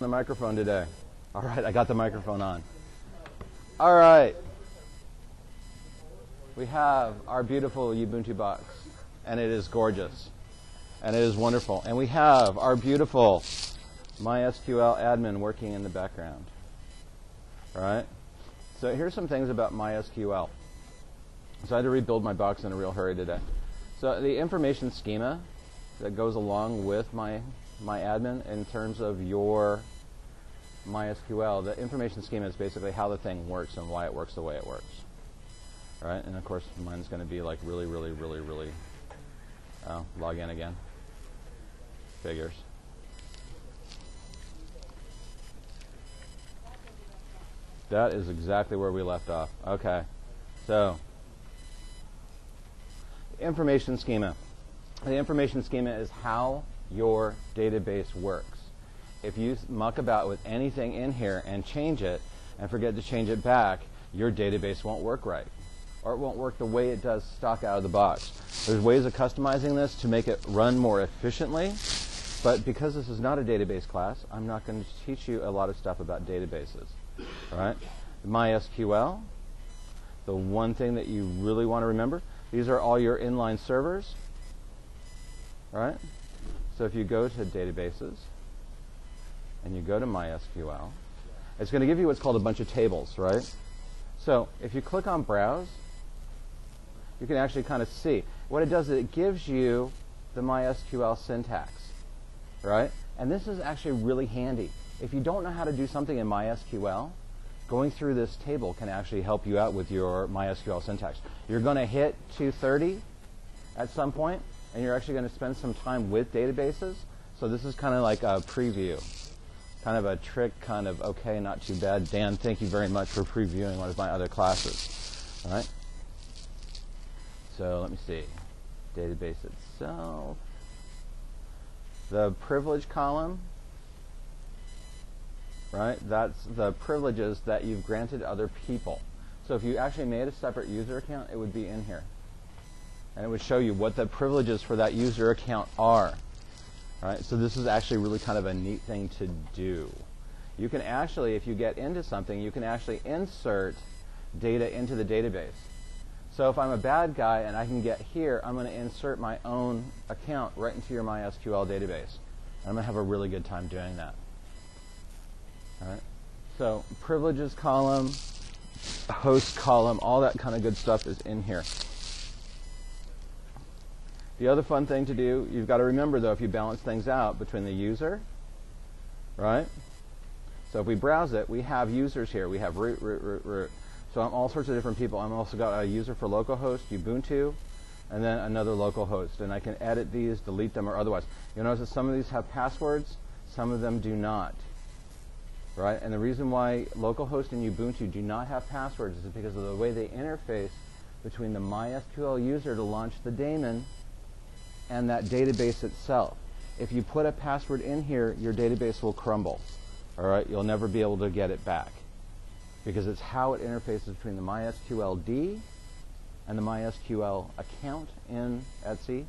The microphone today. All right, I got the microphone on. All right. We have our beautiful Ubuntu box, and it is gorgeous, and it is wonderful. And we have our beautiful MySQL admin working in the background. All right. So here's some things about MySQL. So I had to rebuild my box in a real hurry today. So the information schema that goes along with MyAdmin in terms of your MySQL, the information schema is basically how the thing works and why it works the way it works. All right, and of course mine's going to be like really, log in again. Figures. That is exactly where we left off. Okay, so information schema. The information schema is how your database works. If you muck about with anything in here and change it and forget to change it back, your database won't work right, or it won't work the way it does stock out of the box. There's ways of customizing this to make it run more efficiently, but because this is not a database class, I'm not going to teach you a lot of stuff about databases. All right? MySQL, the one thing that you really want to remember, these are all your inline servers. All right? So if you go to databases and you go to MySQL, it's going to give you what's called a bunch of tables, right? So if you click on Browse, you can actually kind of see. What it does is it gives you the MySQL syntax, right? And this is actually really handy. If you don't know how to do something in MySQL, going through this table can actually help you out with your MySQL syntax. You're going to hit 230 at some point, and you're actually going to spend some time with databases. So this is kind of like a preview, kind of a trick, kind of, okay, not too bad. Dan, thank you very much for previewing one of my other classes. All right? So let me see. Database itself. The privilege column, right? That's the privileges that you've granted other people. So if you actually made a separate user account, it would be in here. And it would show you what the privileges for that user account are. Right? So this is actually really kind of a neat thing to do. You can actually, if you get into something, you can actually insert data into the database. So if I'm a bad guy and I can get here, I'm going to insert my own account right into your MySQL database. I'm going to have a really good time doing that. All right? So privileges column, host column, all that kind of good stuff is in here. The other fun thing to do, you've got to remember, though, if you balance things out between the user, right? So if we browse it, we have users here. We have root. So I'm all sorts of different people. I'm also got a user for localhost, Ubuntu, and then another localhost. And I can edit these, delete them, or otherwise. You'll notice that some of these have passwords, some of them do not. Right? And the reason why localhost and Ubuntu do not have passwords is because of the way they interface between the MySQL user to launch the daemon and that database itself. If you put a password in here, your database will crumble. All right, you'll never be able to get it back because it's how it interfaces between the MySQL-D and the MySQL account in Etsy,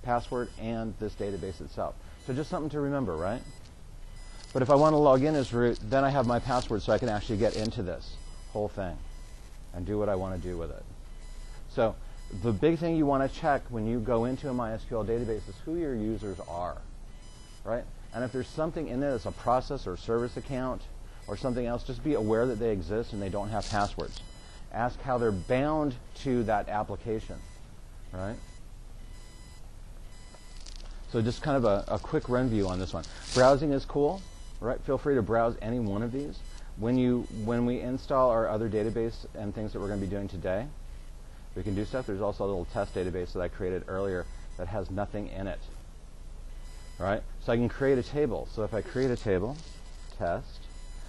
password, and this database itself. So just something to remember, right? But if I want to log in as root, then I have my password so I can actually get into this whole thing and do what I want to do with it. So the big thing you want to check when you go into a MySQL database is who your users are, right? And if there's something in there that's a process or service account or something else, just be aware that they exist and they don't have passwords. Ask how they're bound to that application, right? So just kind of a quick run view on this one. Browsing is cool, right? Feel free to browse any one of these. When we install our other database and things that we're going to be doing today, we can do stuff. There's also a little test database that I created earlier that has nothing in it. Right? So I can create a table. So if I create a table, test,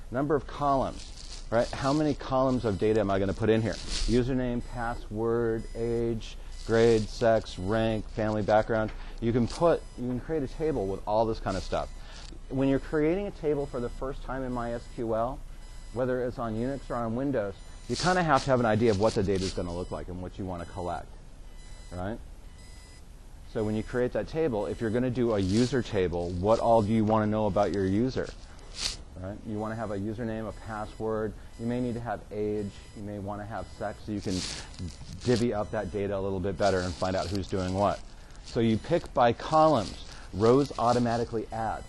number of columns, right? How many columns of data am I going to put in here? Username, password, age, grade, sex, rank, family background. You can create a table with all this kind of stuff. When you're creating a table for the first time in MySQL, whether it's on Unix or on Windows, you kind of have to have an idea of what the data is going to look like and what you want to collect, right? So when you create that table, if you're going to do a user table, what all do you want to know about your user? Right? You want to have a username, a password. You may need to have age. You may want to have sex so you can divvy up that data a little bit better and find out who's doing what. So you pick by columns. Rows automatically add.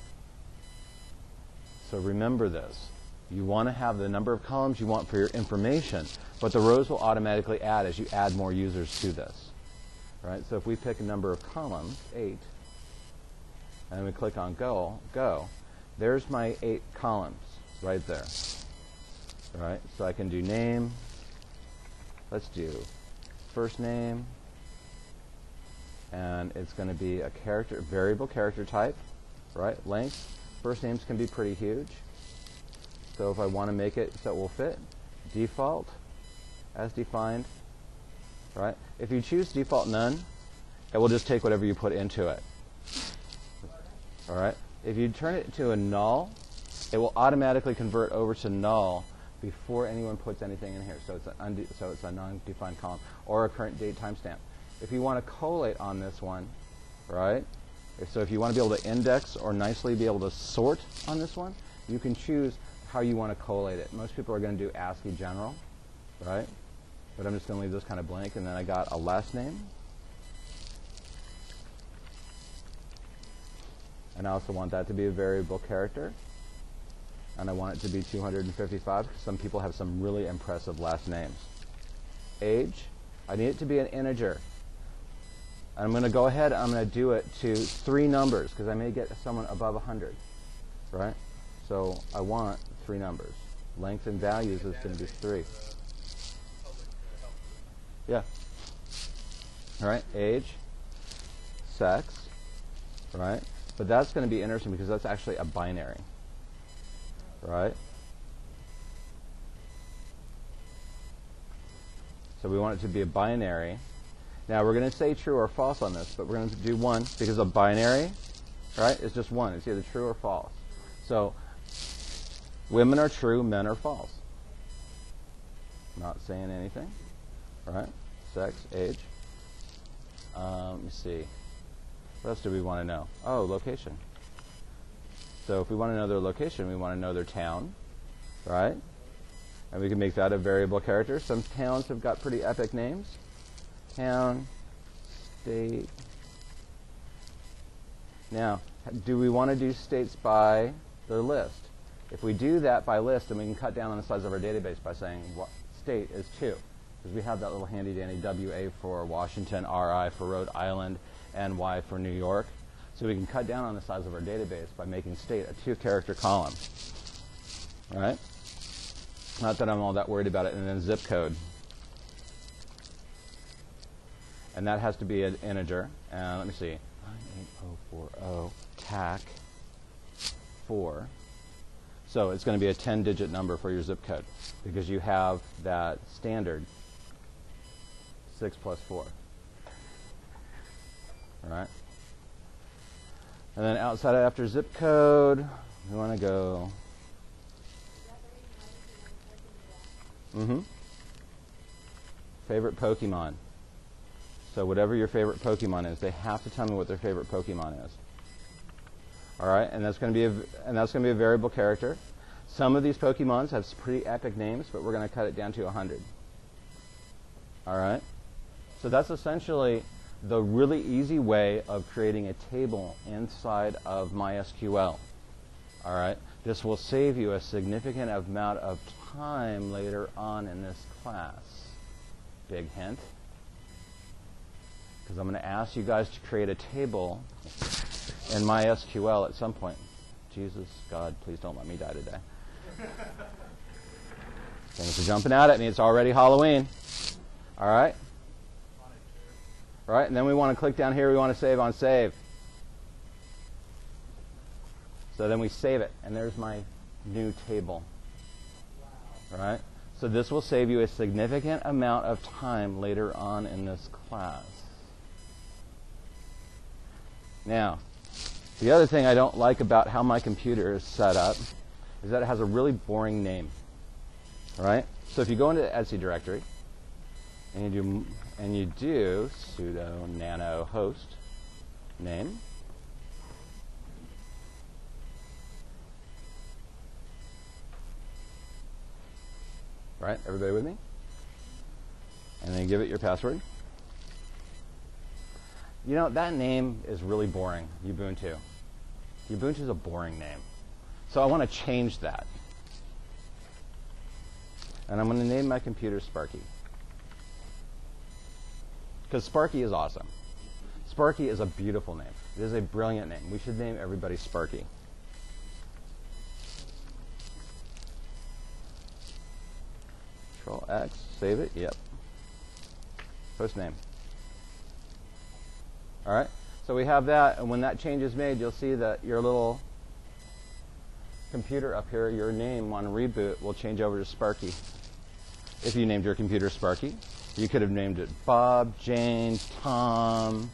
So remember this. You want to have the number of columns you want for your information, but the rows will automatically add as you add more users to this. Right? So if we pick a number of columns, 8, and we click on go, there's my 8 columns right there. Right? So I can do name. Let's do first name. And it's going to be a character, variable character type. Right? Length. First names can be pretty huge. So if I want to make it so it will fit, default, as defined. Right? If you choose default none, it will just take whatever you put into it. All right? If you turn it to a null, it will automatically convert over to null before anyone puts anything in here. So it's a non-defined column or a current date timestamp. If you want to collate on this one, right? So if you want to be able to index or nicely be able to sort on this one, you can choose how you want to collate it. Most people are going to do ASCII general, right? But I'm just going to leave this kind of blank, and then I got a last name. And I also want that to be a variable character. And I want it to be 255, because some people have some really impressive last names. Age, I need it to be an integer. And I'm going to go ahead, I'm going to do it to 3 numbers, because I may get someone above 100. Right? So I want 3 numbers. Length and values is going to be 3. Yeah. All right, age, sex, right? But that's going to be interesting because that's actually a binary, right? So we want it to be a binary. Now we're going to say true or false on this, but we're going to do 1 because a binary, right, is just 1. It's either true or false. So women are true, men are false. Not saying anything. Right? Sex, age. Let me see. What else do we want to know? Oh, location. So if we want to know their location, we want to know their town, right? And we can make that a variable character. Some towns have got pretty epic names. Town, state. Now, do we want to do states by their list? If we do that by list, then we can cut down on the size of our database by saying state is 2. Because we have that little handy-dandy WA for Washington, RI for Rhode Island, NY for New York. So we can cut down on the size of our database by making state a 2-character column. All right? Not that I'm all that worried about it. And then zip code. And that has to be an integer. And let me see. 98040 TAC 4. So it's going to be a 10-digit number for your zip code because you have that standard 6 plus 4. All right? And then outside after zip code, we want to go. Favorite Pokemon. So whatever your favorite Pokemon is, they have to tell me what their favorite Pokemon is. All right, and that's going to be a variable character. Some of these Pokemons have pretty epic names, but we're going to cut it down to 100. All right. So that's essentially the really easy way of creating a table inside of MySQL. All right. This will save you a significant amount of time later on in this class. Big hint. Because I'm going to ask you guys to create a table in MySQL at some point. Jesus, God, please don't let me die today. Things are jumping out at me. It's already Halloween. All right? All right, and then we want to click down here. We want to save on save. So then we save it, and there's my new table. All right? So this will save you a significant amount of time later on in this class. Now, the other thing I don't like about how my computer is set up is that it has a really boring name. All right? So if you go into the Etsy directory and you do sudo nano host, name. Right? Everybody with me? And then give it your password. You know, that name is really boring, Ubuntu. Ubuntu is a boring name. So I want to change that. And I'm going to name my computer Sparky. Because Sparky is awesome. Sparky is a beautiful name. It is a brilliant name. We should name everybody Sparky. Control X, save it, yep. Post name. All right, so we have that, and when that change is made, you'll see that your little computer up here, your name on reboot will change over to Sparky. If you named your computer Sparky, you could have named it Bob, James, Tom,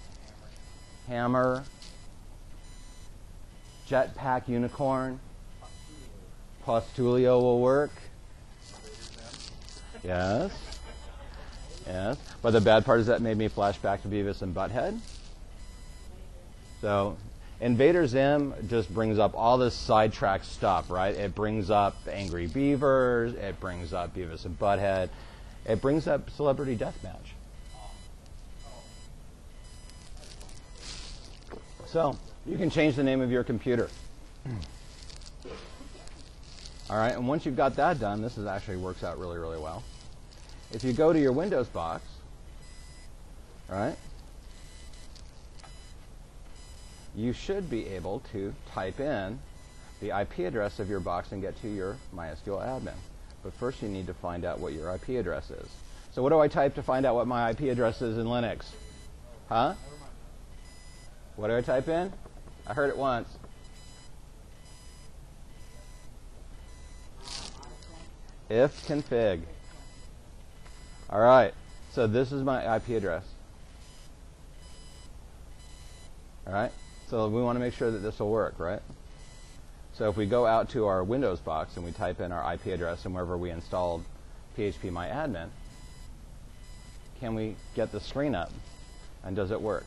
Hammer, Jetpack Unicorn, Postulio will work. Yes. Yes. But the bad part is that made me flash back to Beavis and Butthead. So Invader Zim just brings up all this sidetrack stuff, right? It brings up Angry Beavers. It brings up Beavis and Butthead. It brings up Celebrity Deathmatch. So you can change the name of your computer. All right, and once you've got that done, this is actually works out really, really well. If you go to your Windows box, right, you should be able to type in the IP address of your box and get to your MySQL admin. But first you need to find out what your IP address is. So what do I type to find out what my IP address is in Linux? Huh? What do I type in? I heard it once. Ifconfig. All right, so this is my IP address. All right, so we want to make sure that this will work, right? So if we go out to our Windows box and we type in our IP address and wherever we installed PHPMyAdmin, can we get the screen up? And does it work?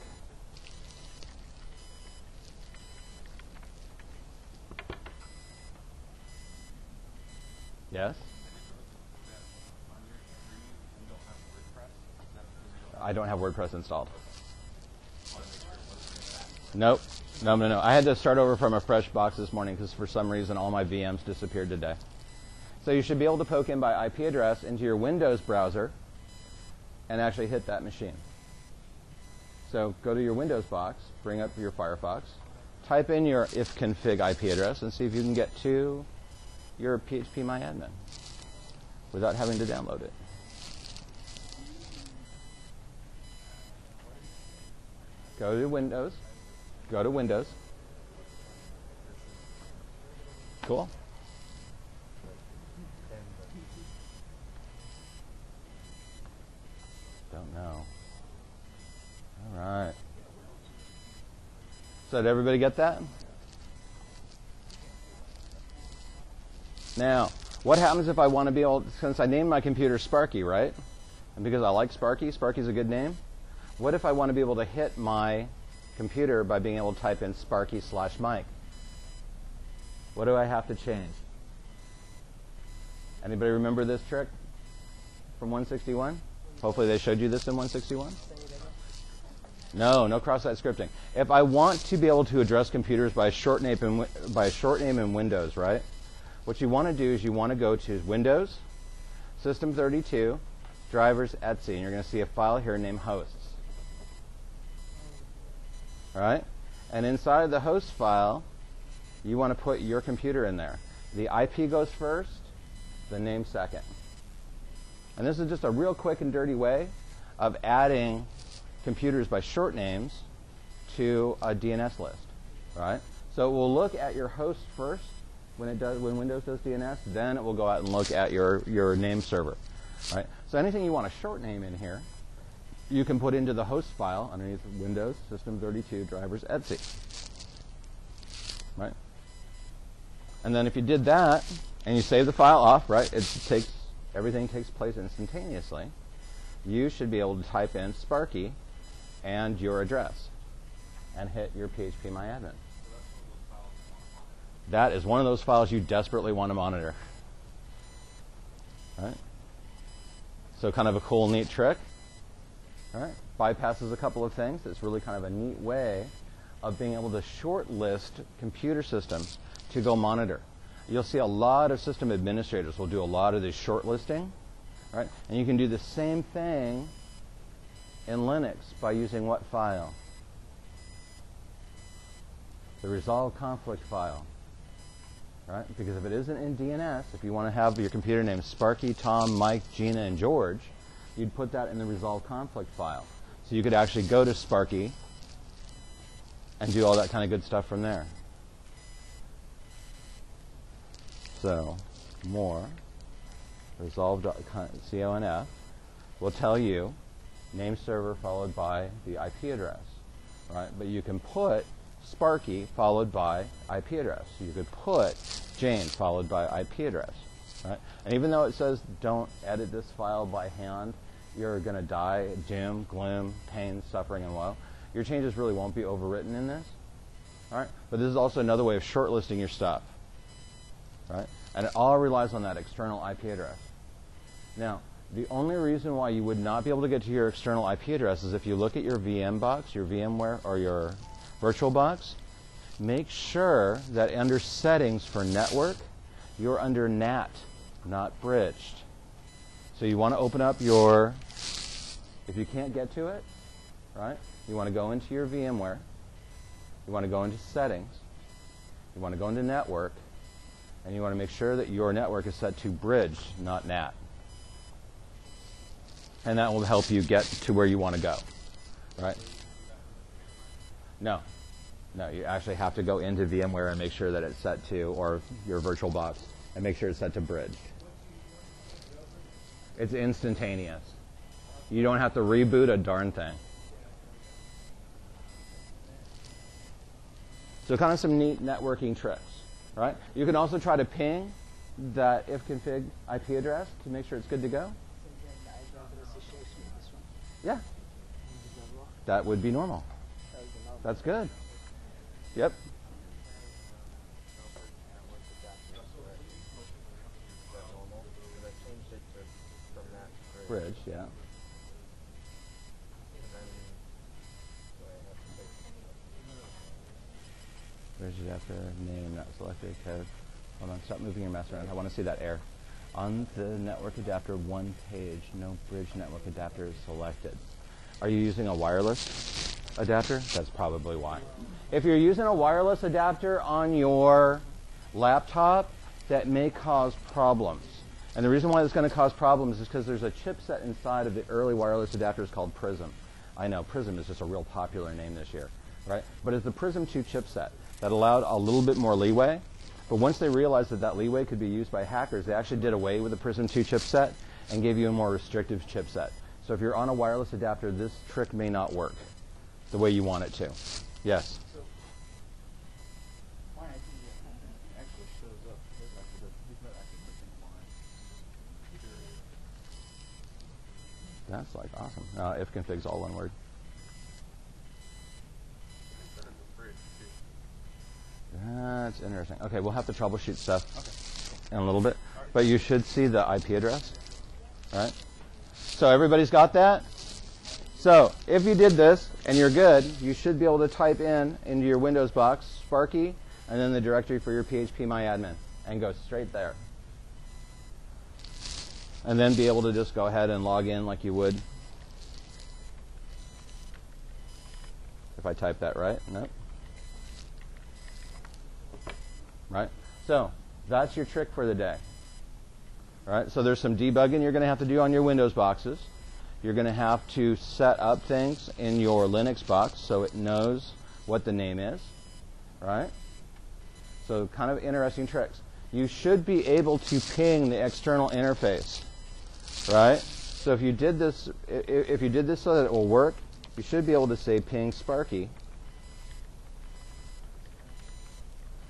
Yes? I don't have WordPress installed. Nope. No. I had to start over from a fresh box this morning because for some reason all my VMs disappeared today. So you should be able to poke in by IP address into your Windows browser and actually hit that machine. So go to your Windows box, bring up your Firefox, type in your ifconfig IP address and see if you can get to your PHPMyAdmin without having to download it. Go to Windows. Go to Windows. Cool. Don't know. All right. So did everybody get that? Now, what happens if I want to be able, since I named my computer Sparky, right? And because I like Sparky, Sparky's a good name. What if I want to be able to hit my computer by being able to type in Sparky/Mike? What do I have to change? Anybody remember this trick from 161? Hopefully they showed you this in 161. No cross-site scripting. If I want to be able to address computers by a short name in Windows, right? What you want to do is you want to go to Windows, System32, Drivers, Etsy, and you're going to see a file here named Hosts. All right? And inside the host file, you want to put your computer in there. The IP goes first, the name second. And this is just a real quick and dirty way of adding computers by short names to a DNS list. All right? So it will look at your host first when Windows does DNS, then it will go out and look at your name server. All right? So anything you want a short name in here, you can put into the host file underneath Windows, System32, Drivers, Etsy. Right? And then if you did that, and you save the file off, right, everything takes place instantaneously, you should be able to type in Sparky and your address. and hit your PHPMyAdmin. That is one of those files you desperately want to monitor. All right? So kind of a cool, neat trick. All right? Bypasses a couple of things. It's really kind of a neat way of being able to shortlist computer systems to go monitor. You'll see a lot of system administrators will do a lot of this shortlisting, right? And you can do the same thing in Linux by using what file? The resolve conflict file, right? Because if it isn't in DNS, if you want to have your computer named Sparky, Tom, Mike, Gina, and George, you'd put that in the resolve conflict file. So you could actually go to Sparky and do all that kind of good stuff from there. So, more, resolve.conf will tell you name server followed by the IP address, right? But you can put Sparky followed by IP address. You could put Jane followed by IP address, right? And even though it says don't edit this file by hand, you're going to die, doom, gloom, pain, suffering, and woe. Your changes really won't be overwritten in this, all right? But this is also another way of shortlisting your stuff. Right? And it all relies on that external IP address. Now, the only reason why you would not be able to get to your external IP address is if you look at your VM box, your VMware, or your virtual box, make sure that under settings for network, you're under NAT, not bridged. So you want to open up your, if you can't get to it, right, you want to go into your VMware, you want to go into settings, you want to go into network, and you want to make sure that your network is set to bridged, not NAT. And that will help you get to where you want to go, right? No. No, you actually have to go into VMware and make sure that it's set to, or your virtual box, and make sure it's set to bridged. It's instantaneous. You don't have to reboot a darn thing. So kind of some neat networking tricks. Right? You can also try to ping that ifconfig IP address to make sure it's good to go. Yeah. That would be normal. That's good. Yep. Bridge, yeah. Bridge adapter, name not selected, code. Hold on, stop moving your mouse around. I want to see that error. On the network adapter one page, no bridge network adapter is selected. Are you using a wireless adapter? That's probably why. If you're using a wireless adapter on your laptop, that may cause problems. And the reason why it's going to cause problems is because there's a chipset inside of the early wireless adapters called Prism. I know, Prism is just a real popular name this year, right? But it's the Prism 2 chipset that allowed a little bit more leeway. But once they realized that that leeway could be used by hackers, they actually did away with the Prism 2 chipset and gave you a more restrictive chipset. So if you're on a wireless adapter, this trick may not work the way you want it to. Yes? So, why I think it actually shows up. There's not actually missing line. That's like awesome. Ifconfig's all one word. That's interesting. Okay, we'll have to troubleshoot stuff in a little bit. But you should see the IP address. All right? So everybody's got that? So if you did this and you're good, you should be able to type in into your Windows box Sparky and then the directory for your PHPMyAdmin and go straight there. And then be able to just go ahead and log in like you would. If I type that right. Nope. Right? So that's your trick for the day. All right? So there's some debugging you're going to have to do on your Windows boxes. You're going to have to set up things in your Linux box so it knows what the name is. Right? So kind of interesting tricks. You should be able to ping the external interface. Right? So if you did this so that it will work, you should be able to say ping Sparky.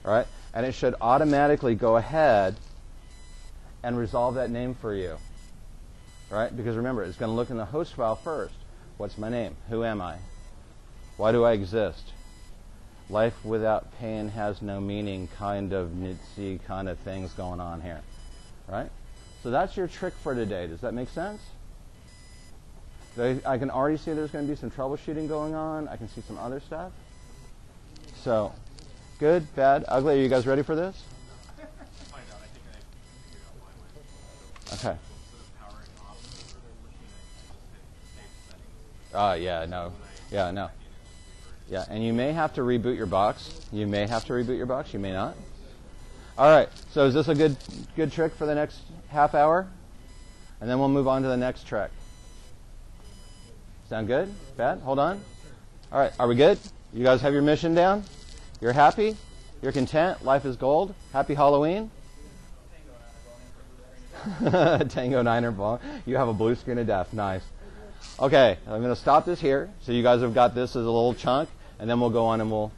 All right? And it should automatically go ahead and resolve that name for you. Right? Because remember, it's going to look in the host file first. What's my name? Who am I? Why do I exist? life without pain has no meaning kind of Nietzsche kind of things going on here, right? So that's your trick for today. Does that make sense? I can already see there's going to be some troubleshooting going on. I can see some other stuff. So, good, bad, ugly. Are you guys ready for this? Okay. Yeah, no. Yeah, no. Yeah, and you may have to reboot your box. You may have to reboot your box. You may not. All right. So is this a good trick for the next half hour? And then we'll move on to the next trick. Sound good? Bad? Hold on. All right. Are we good? You guys have your mission down? You're happy? You're content? Life is gold? Happy Halloween? Tango 9 ball. You have a blue screen of death. Nice. Okay. I'm going to stop this here. So you guys have got this as a little chunk. And then we'll go on and we'll